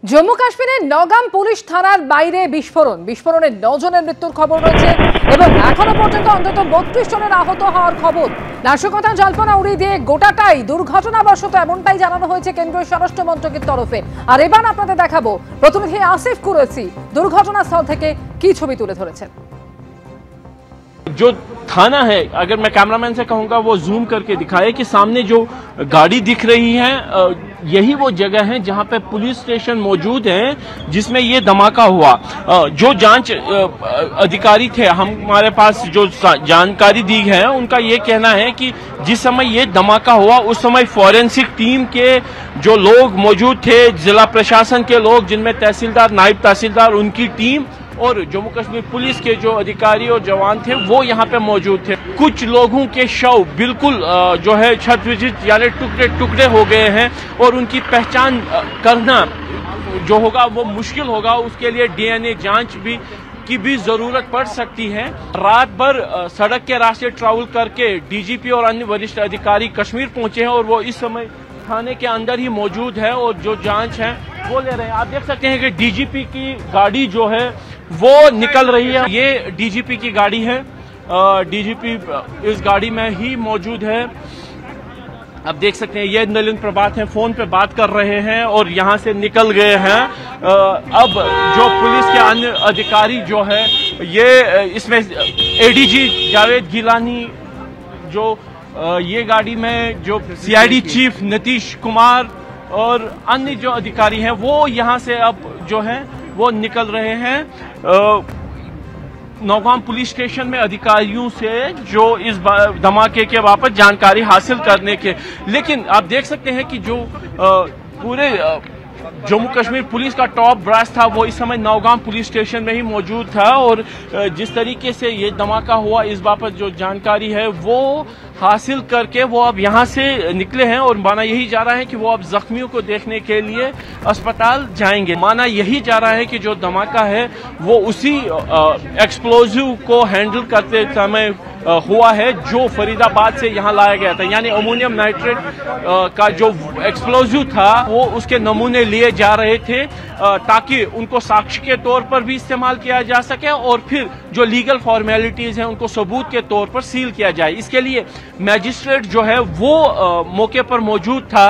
জম্মু কাশ্মীরের নগাম পুলিশ থানার বাইরে বিস্ফোরণে 9 জনের মৃত্যুর খবর রয়েছে এবং এখনো পর্যন্ত অন্তত 32 জনের আহত হওয়ার খবর। নাশকতা জল্পনা উড়িয়ে দিয়ে গোটাটাই দুর্ঘটনাবশত এমনটাই জানানো হয়েছে কেন্দ্রীয় স্বরাষ্ট্র মন্ত্রকের তরফে। আর এবার আপনাদের দেখাবো প্রতিনিধি আসিফ কুরেশি দুর্ঘটনাস্থল থেকে কি ছবি তুলে ধরেছেন। जो थाना है, अगर मैं कैमरामैन से कहूंगा वो जूम करके दिखाए कि सामने जो गाड़ी दिख रही है यही वो जगह है जहां पे पुलिस स्टेशन मौजूद है जिसमें ये धमाका हुआ। जो जांच अधिकारी थे हमारे पास जो जानकारी दी है उनका ये कहना है कि जिस समय ये धमाका हुआ उस समय फॉरेंसिक टीम के जो लोग मौजूद थे, जिला प्रशासन के लोग जिनमें तहसीलदार, नायब तहसीलदार, उनकी टीम और जम्मू कश्मीर पुलिस के जो अधिकारी और जवान थे वो यहाँ पे मौजूद थे। कुछ लोगों के शव बिल्कुल जो है छत विजित यानी टुकड़े टुकड़े हो गए हैं और उनकी पहचान करना जो होगा वो मुश्किल होगा। उसके लिए डीएनए जांच की भी जरूरत पड़ सकती है। रात भर सड़क के रास्ते ट्रैवल करके डीजीपी और अन्य वरिष्ठ अधिकारी कश्मीर पहुंचे हैं और वो इस समय थाने के अंदर ही मौजूद है और जो जांच है वो ले रहे हैं। आप देख सकते हैं कि डीजीपी की गाड़ी जो है वो निकल रही है। ये डीजीपी की गाड़ी है, डीजीपी इस गाड़ी में ही मौजूद है। आप देख सकते हैं ये नलिन प्रभात हैं, फोन पे बात कर रहे हैं और यहाँ से निकल गए हैं। अब जो पुलिस के अन्य अधिकारी जो है ये इसमें एडीजी जावेद गिलानी जो ये गाड़ी में जो सीआईडी चीफ नीतीश कुमार और अन्य जो अधिकारी हैं वो यहाँ से अब जो है वो निकल रहे हैं नौगाम पुलिस स्टेशन में अधिकारियों से जो इस धमाके के बाबत जानकारी हासिल करने के। लेकिन आप देख सकते हैं कि जो पूरे जम्मू कश्मीर पुलिस का टॉप ब्रास था वो इस समय नौगाम पुलिस स्टेशन में ही मौजूद था और जिस तरीके से ये धमाका हुआ इस बाबत जो जानकारी है वो हासिल करके वो अब यहाँ से निकले हैं और माना यही जा रहा है कि वो अब जख्मियों को देखने के लिए अस्पताल जाएंगे। माना यही जा रहा है कि जो धमाका है वो उसी एक्सप्लोजिव को हैंडल करते समय हुआ है जो फरीदाबाद से यहाँ लाया गया था। यानी अमोनियम नाइट्रेट का जो एक्सप्लोजिव था वो उसके नमूने लिए जा रहे थे ताकि उनको साक्ष्य के तौर पर भी इस्तेमाल किया जा सके और फिर जो लीगल फॉर्मेलिटीज हैं उनको सबूत के तौर पर सील किया जाए। इसके लिए मैजिस्ट्रेट जो है वो मौके पर मौजूद था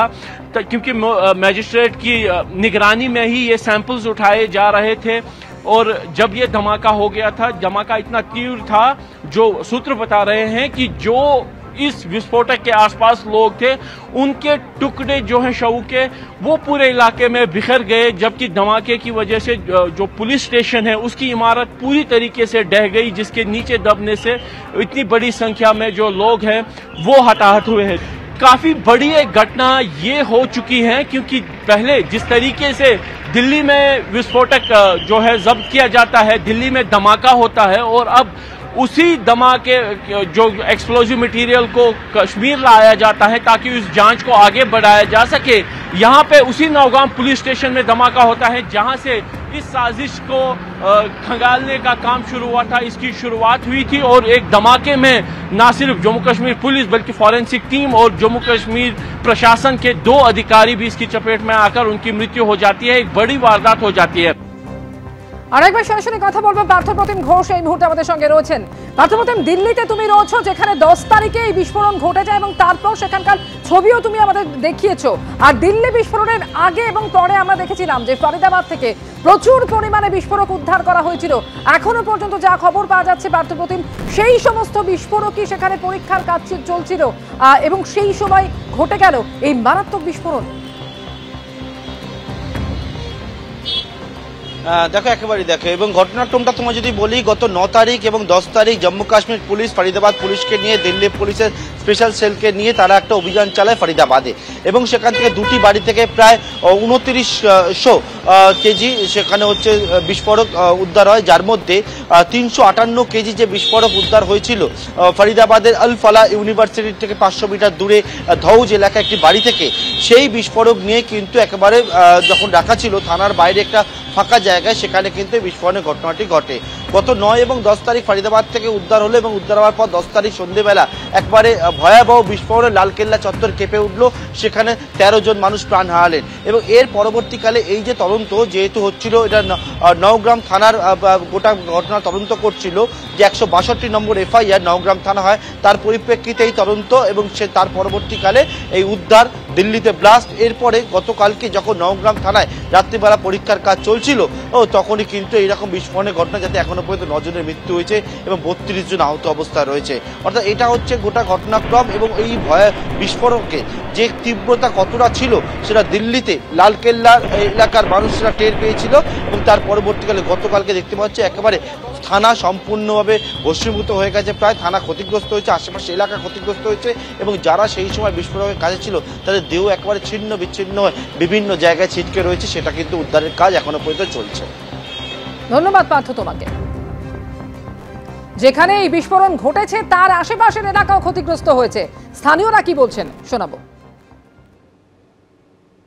क्योंकि मैजिस्ट्रेट की निगरानी में ही ये सैंपल्स उठाए जा रहे थे। और जब ये धमाका हो गया था, धमाका इतना तीव्र था जो सूत्र बता रहे हैं कि जो इस विस्फोटक के आसपास लोग थे उनके टुकड़े जो हैं शव के वो पूरे इलाके में बिखर गए, जबकि धमाके की वजह से जो पुलिस स्टेशन है उसकी इमारत पूरी तरीके से ढह गई जिसके नीचे दबने से इतनी बड़ी संख्या में जो लोग हैं वो हताहत हुए हैं। काफी बड़ी एक घटना ये हो चुकी है क्योंकि पहले जिस तरीके से दिल्ली में विस्फोटक जो है जब्त किया जाता है, दिल्ली में धमाका होता है और अब उसी धमाके जो एक्सप्लोजिव मटेरियल को कश्मीर लाया जाता है ताकि उस जांच को आगे बढ़ाया जा सके। यहाँ पे उसी नौगाम पुलिस स्टेशन में धमाका होता है जहाँ से इस साजिश को खंगालने का काम शुरू हुआ था। इसकी शुरुआत हुई थी और एक धमाके में न सिर्फ जम्मू कश्मीर पुलिस बल्कि फॉरेंसिक टीम और जम्मू कश्मीर प्रशासन के 2 अधिकारी भी इसकी चपेट में आकर उनकी मृत्यु हो जाती है। एक बड़ी वारदात हो जाती है। আরেকবার সরাসরি কথা বলবো পার্থপ্রতিম ঘোষ এই মুহূর্তে আমাদের সঙ্গে রয়েছেন। পার্থপ্রতিম, দিল্লিতে তুমি রয়েছো যেখানে 10 তারিখে এই বিস্ফোরণ ঘটে যায় এবং তারপর সেখানকার ছবিও তুমি আমাদের দেখিয়েছো। আর দিল্লি বিস্ফোরণের আগে এবং পরে আমরা দেখেছিলাম যে ফরিদাবাদ থেকে প্রচুর পরিমাণে বিস্ফোরক উদ্ধার করা হয়েছিল। এখনো পর্যন্ত যা খবর পাওয়া যাচ্ছে পার্থপ্রতিম, সেই সমস্ত বিস্ফোরকই সেখানে পরীক্ষার কাজ চলছিল এবং সেই সময় ঘটে গেল এই মারাত্মক বিস্ফোরণ। দেখো একেবারেই দেখো এবং ঘটনাক্রমটা তোমার যদি বলি গত 9 তারিখ এবং 10 তারিখ জম্মু কাশ্মীর পুলিশ ফরিদাবাদ পুলিশকে নিয়ে দিল্লি পুলিশের স্পেশাল সেলকে নিয়ে তারা একটা অভিযান চালায় ফরিদাবাদে এবং সেখান থেকে 2টি বাড়ি থেকে প্রায় 2900 কেজি সেখানে হচ্ছে বিস্ফোরক উদ্ধার হয়, যার মধ্যে 358 কেজি যে বিস্ফোরক উদ্ধার হয়েছিল ফরিদাবাদের আল ফালা ইউনিভার্সিটি থেকে 500 মিটার দূরে ধৌজ এলাকা একটি বাড়ি থেকে। সেই বিস্ফোরক নিয়ে কিন্তু একেবারে যখন রাখা ছিল থানার বাইরে একটা ফাঁকা জায়গায়, সেখানে কিন্তু এই বিস্ফোরণের ঘটনাটি ঘটে। গত 9 এবং 10 তারিখ ফরিদাবাদ থেকে উদ্ধার হলো এবং উদ্ধার হওয়ার পর 10 তারিখ সন্ধ্যেবেলা একবারে ভয়াবহ বিস্ফোরণে লালকেল্লা চত্বর কেঁপে উঠল। সেখানে 13 জন মানুষ প্রাণ হারালেন এবং এর পরবর্তীকালে এই যে তদন্ত যেহেতু হচ্ছিল, এটা নওগ্রাম থানার গোটা ঘটনা তদন্ত করছিল, যে 162 নম্বর এফআইআর নওগ্রাম থানা হয়, তার পরিপ্রেক্ষিতে এই তদন্ত এবং তার পরবর্তীকালে এই উদ্ধার, দিল্লিতে ব্লাস্ট। এরপরে গতকালকে যখন নওগ্রাম থানায় রাত্রিবেলা পরীক্ষার কাজ চলছিল তখনই কিন্তু এইরকম বিস্ফোরণের ঘটনা, যাতে এখনো পর্যন্ত 9 জনের মৃত্যু হয়েছে এবং 32 জন আহত অবস্থায় রয়েছে। অর্থাৎ এটা হচ্ছে গোটা ঘটনাক্রম এবং এই বিস্ফোরণকে যে তীব্রতা কতটা ছিল সেটা দিল্লিতে লালকেল্লার এলাকার মানুষরা টের পেয়েছিল এবং তার পরবর্তীকালে গতকালকে দেখতে পাচ্ছি একেবারে থানা সম্পূর্ণভাবে ভস্মীভূত হয়ে গেছে, প্রায় থানা ক্ষতিগ্রস্ত হয়েছে, আশেপাশে এলাকা ক্ষতিগ্রস্ত হয়েছে এবং যারা সেই সময় বিস্ফোরণের কাজে ছিল তাদের দেহ একেবারে ছিন্ন বিচ্ছিন্ন হয়ে বিভিন্ন জায়গায় ছিটকে রয়েছে। সেটা কিন্তু উদ্ধারের কাজ এখনো পর্যন্ত চলছে। ধন্যবাদ পার্থ তোমাকে। যেখানে এই বিস্ফোরণ ঘটেছে তার আশেপাশের এলাকাও ক্ষতিগ্রস্ত হয়েছে, স্থানীয়রা কি বলছেন শোনাবো।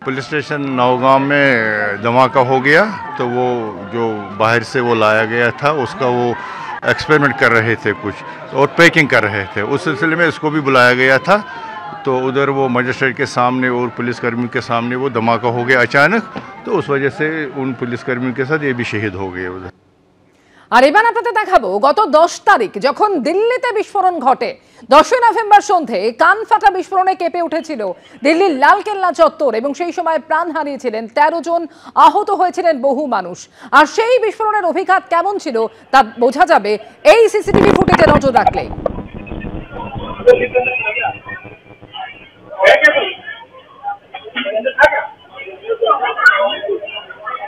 पुलिस स्टेशन नौगांव में धमाका हो गया, तो वो जो बाहर से वो लाया गया था उसका वो एक्सपेरिमेंट कर रहे थे कुछ और पैकिंग कर रहे थे। उस सिलसिले में इसको भी बुलाया गया था, तो उधर वो मजिस्ट्रेट के सामने और पुलिसकर्मियों के सामने वो धमाका हो गया अचानक, तो उस वजह से उन पुलिसकर्मियों के साथ ये भी शहीद हो गए उधर। আর এবার আপনাদের দেখাবো গত 10 তারিখ যখন দিল্লিতে বিস্ফোরণ ঘটে। 10 নভেম্বর সন্ধে কান ফাটা বিস্ফোরণে কেঁপে উঠেছিল দিল্লির লালকেল্লা চত্বর এবং সেই সময় প্রাণ হারিয়েছিলেন 13 জন, আহত হয়েছিলেন বহু মানুষ। আর সেই বিস্ফোরণের অভিঘাত কেমন ছিল তা বোঝা যাবে এই সিসিটিভি ফুটেজে নজর রাখলে।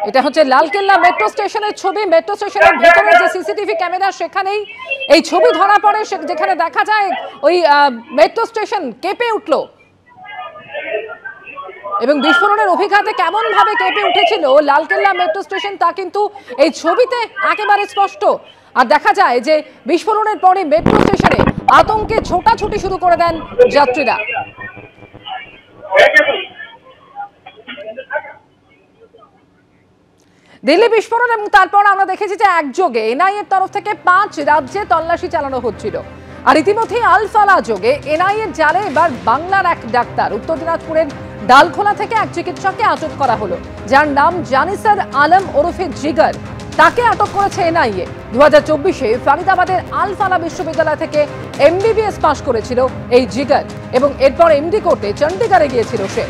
এটা হচ্ছে লালকেল্লা মেট্রো স্টেশনের ছবি। মেট্রো স্টেশনের ভেতরে যে সিসিটিভি ক্যামেরা সেখানেই এই ছবি ধরা পড়ে, যেখানে দেখা যায় ওই মেট্রো স্টেশন কেঁপে উঠল এবং বিস্ফোরণের অভিঘাতে কেমন ভাবে কেঁপে উঠেছিল লালকেল্লা মেট্রো স্টেশন তা কিন্তু এই ছবিতে একেবারে স্পষ্ট। আর দেখা যায় যে বিস্ফোরণের পরে মেট্রো স্টেশনে আতঙ্কে ছোটাছুটি শুরু করে দেন যাত্রীরা। দিল্লি বিস্ফোরণ এবং তারপর আমরা দেখেছি যে একযোগে এনআইএর তরফ থেকে 5 রাজ্যে তল্লাশি চালানো হচ্ছিল। আর ইতিমধ্যে আলফালা যোগে এনআইএর জালে এবার বাংলার এক ডাক্তার, উত্তর দিনাজপুরের ডালখোলা থেকে এক চিকিৎসককে আটক করা হলো, যার নাম জানিসার আলম ওরফে জিগার। তাকে আটক করেছে এনআইএ। 2024-এ ফরিদাবাদের আলফালা বিশ্ববিদ্যালয় থেকে এমবিবিএস পাশ করেছিল এই জিগার এবং এরপর এমডি করতে চণ্ডীগড়ে গিয়েছিল সে।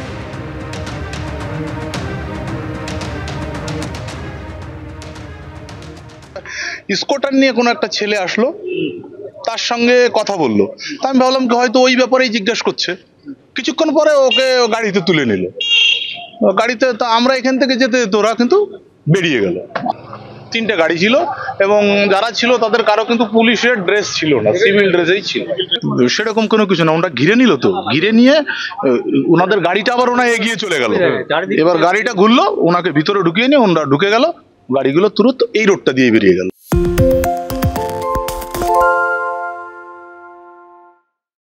স্কুটার নিয়ে কোনো একটা ছেলে আসলো, তার সঙ্গে কথা বললো। তা আমি ভাবলাম কি হয়তো ওই ব্যাপারেই জিজ্ঞেস করছে। কিছুক্ষণ পরে ওকে গাড়িতে তুলে নিল। গাড়িতে তো আমরা এখান থেকে যেতে ওরা কিন্তু বেরিয়ে গেল। 3টে গাড়ি ছিল এবং যারা ছিল তাদের কারো কিন্তু পুলিশের ড্রেস ছিল না, সিভিল ড্রেসেই ছিল। সেরকম কোনো কিছু না, ওরা ঘিরে নিল, তো ঘিরে নিয়ে ওনাদের গাড়িটা আবার ওনা এগিয়ে চলে গেল। এবার গাড়িটা ঘুরলো, ওনাকে ভিতরে ঢুকিয়ে নিয়ে ওনারা ঢুকে গেল, গাড়িগুলো তুরন্ত এই রোডটা দিয়ে বেরিয়ে গেল।